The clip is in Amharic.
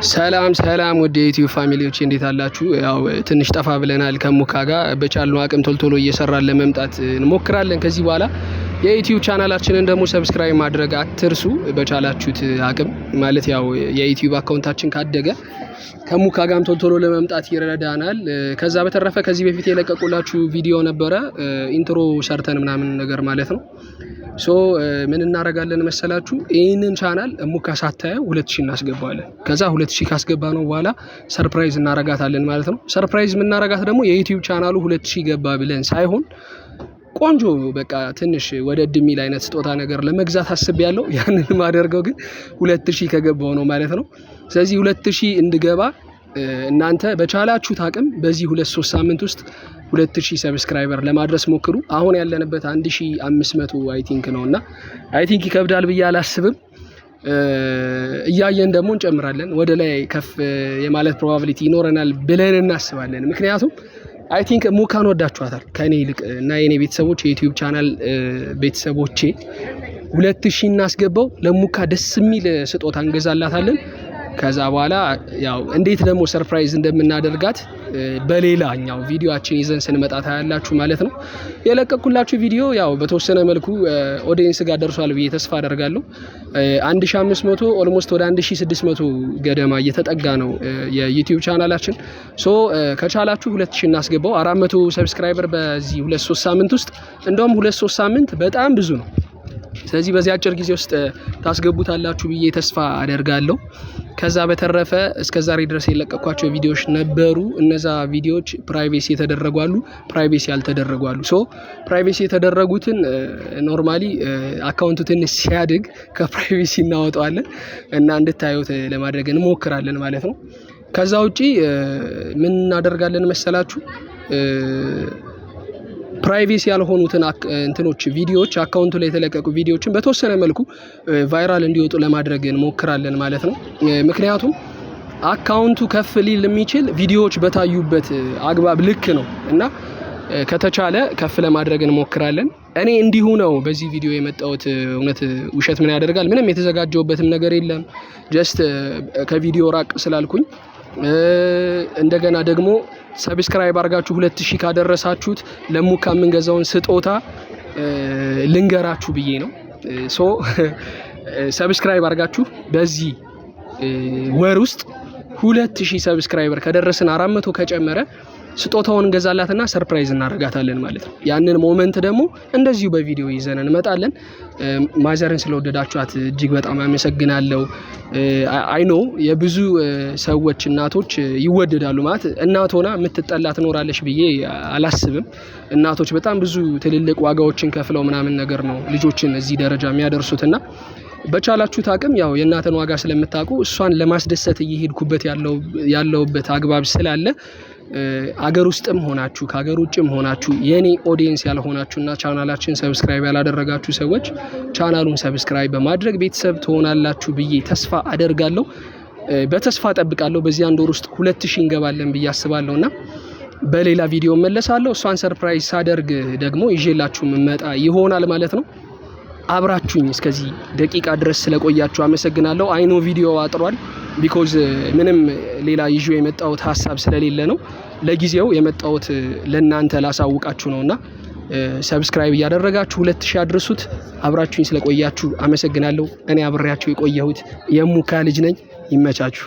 ሰላም ወደ ዩቲዩብ ፋሚሊዎች እንዴት አላችሁ? ያው ትንሽ ጠፋ ብለናል ከሙካ ጋር በቻልነው አቅም ቶሎ እየሰራን ለመምጣት እንሞክራለን። ከዚህ በኋላ የዩቲዩብ ቻናላችንን ደግሞ ሰብስክራይብ ማድረግ አትርሱ። በቻላችሁት አቅም ማለት ያው የዩቲዩብ አካውንታችን ካደገ ከሙካ ጋርም ቶሎ ለመምጣት ይረዳናል። ከዛ በተረፈ ከዚህ በፊት የለቀቁላችሁ ቪዲዮ ነበረ ኢንትሮ ሰርተን ምናምን ነገር ማለት ነው። ሶ ምን እናደርጋለን መሰላችሁ? ይሄንን ቻናል ሙካ ሳታየው 2000 እናስገባለን። ከዛ 2000 ካስገባነው በኋላ ሰርፕራይዝ እናረጋታለን ማለት ነው። ሰርፕራይዝ የምናረጋት ደግሞ የዩቲዩብ ቻናሉ 2000 ገባ ብለን ሳይሆን ቆንጆ በቃ ትንሽ ወደድ የሚል አይነት ስጦታ ነገር ለመግዛት አስቤያለሁ። ያንን ማደርገው ግን 2000 ከገባው ነው ማለት ነው። ስለዚህ 2000 እንድገባ እናንተ በቻላችሁት አቅም በዚህ 2-3 ሳምንት ውስጥ 2000 ሰብስክራይበር ለማድረስ ሞክሩ። አሁን ያለንበት 1500 አይ ቲንክ ነውና አይ ቲንክ ይከብዳል ብዬ አላስብም። እያየን ደግሞ እንጨምራለን። ወደ ላይ ከፍ የማለት ፕሮባቢሊቲ ይኖረናል ብለን እናስባለን። ምክንያቱም አይ ቲንክ ሙካን ወዳችኋታል ከኔ ይልቅ እና የኔ ቤተሰቦች የዩቲዩብ ቻናል ቤተሰቦቼ 2000 እናስገባው ለሙካ ደስ የሚል ስጦታ እንገዛላታለን። ከዛ በኋላ ያው እንዴት ደግሞ ሰርፕራይዝ እንደምናደርጋት በሌላኛው ቪዲዮአችን ይዘን ስንመጣ ታያላችሁ ማለት ነው። የለቀቁላችሁ ቪዲዮ ያው በተወሰነ መልኩ ኦዲየንስ ጋር ደርሷል ብዬ ተስፋ አደርጋለሁ። 1500 ኦልሞስት ወደ 1600 ገደማ እየተጠጋ ነው የዩቲዩብ ቻናላችን። ሶ ከቻላችሁ 2000 እናስገባው 400 ሰብስክራይበር በዚህ 2-3 ሳምንት ውስጥ እንደውም 2-3 ሳምንት በጣም ብዙ ነው። ስለዚህ በዚህ አጭር ጊዜ ውስጥ ታስገቡታላችሁ ብዬ ተስፋ አደርጋለሁ። ከዛ በተረፈ እስከዛሬ ድረስ የለቀኳቸው ቪዲዮዎች ነበሩ። እነዛ ቪዲዮዎች ፕራይቬሲ የተደረጉ አሉ፣ ፕራይቬሲ ያልተደረጉ አሉ። ሶ ፕራይቬሲ የተደረጉትን ኖርማሊ አካውንቱ ትንሽ ሲያድግ ከፕራይቬሲ እናወጣዋለን እና እንድታዩት ለማድረግ እንሞክራለን ማለት ነው። ከዛ ውጪ ምን እናደርጋለን መሰላችሁ? ፕራይቬሲ ያልሆኑትን እንትኖች ቪዲዮዎች አካውንቱ ላይ የተለቀቁ ቪዲዮዎችን በተወሰነ መልኩ ቫይራል እንዲወጡ ለማድረግ እንሞክራለን ማለት ነው። ምክንያቱም አካውንቱ ከፍ ሊል የሚችል ቪዲዮዎች በታዩበት አግባብ ልክ ነው እና ከተቻለ ከፍ ለማድረግ እንሞክራለን። እኔ እንዲሁ ነው በዚህ ቪዲዮ የመጣሁት። እውነት ውሸት ምን ያደርጋል? ምንም የተዘጋጀውበትም ነገር የለም። ጀስት ከቪዲዮ ራቅ ስላልኩኝ እንደገና ደግሞ ሰብስክራይብ አድርጋችሁ 2000 ካደረሳችሁት ለሙካ የምንገዛውን ስጦታ ልንገራችሁ ብዬ ነው። ሶ ሰብስክራይብ አድርጋችሁ በዚህ ወር ውስጥ 2000 ሰብስክራይበር ከደረስን 400 ከጨመረ ስጦታውን እንገዛላትና ሰርፕራይዝ እናረጋታለን ማለት ነው። ያንን ሞመንት ደግሞ እንደዚሁ በቪዲዮ ይዘን እንመጣለን። ማዘርን ስለወደዳችኋት እጅግ በጣም አመሰግናለሁ። አይ ኖ የብዙ ሰዎች እናቶች ይወደዳሉ ማለት እናት ሆና የምትጠላ ትኖራለች ብዬ አላስብም። እናቶች በጣም ብዙ ትልልቅ ዋጋዎችን ከፍለው ምናምን ነገር ነው ልጆችን እዚህ ደረጃ የሚያደርሱትና በቻላችሁት አቅም ያው የእናትን ዋጋ ስለምታውቁ እሷን ለማስደሰት እየሄድኩበት ያለውበት አግባብ ስላለ አገር ውስጥም ሆናችሁ ከአገር ውጭም ሆናችሁ የኔ ኦዲየንስ ያልሆናችሁና ቻናላችን ሰብስክራይብ ያላደረጋችሁ ሰዎች ቻናሉን ሰብስክራይብ በማድረግ ቤተሰብ ትሆናላችሁ ብዬ ተስፋ አደርጋለሁ። በተስፋ ጠብቃለሁ። በዚህ አንድ ወር ውስጥ 2000 እንገባለን ብዬ አስባለሁና በሌላ ቪዲዮ መለሳለሁ። እሷን ሰርፕራይዝ ሳደርግ ደግሞ ይዤላችሁ መጣ ይሆናል ማለት ነው። አብራችሁኝ እስከዚህ ደቂቃ ድረስ ስለቆያችሁ አመሰግናለሁ። አይኖ ቪዲዮ አጥሯል ቢኮዝ ምንም ሌላ ይዤ የመጣሁት ሀሳብ ስለሌለ ነው። ለጊዜው የመጣሁት ለእናንተ ላሳውቃችሁ ነውና ሰብስክራይብ እያደረጋችሁ 2000 አድርሱት። አብራችሁኝ ስለቆያችሁ አመሰግናለሁ። እኔ አብሬያችሁ የቆየሁት የሙካ ልጅ ነኝ። ይመቻችሁ።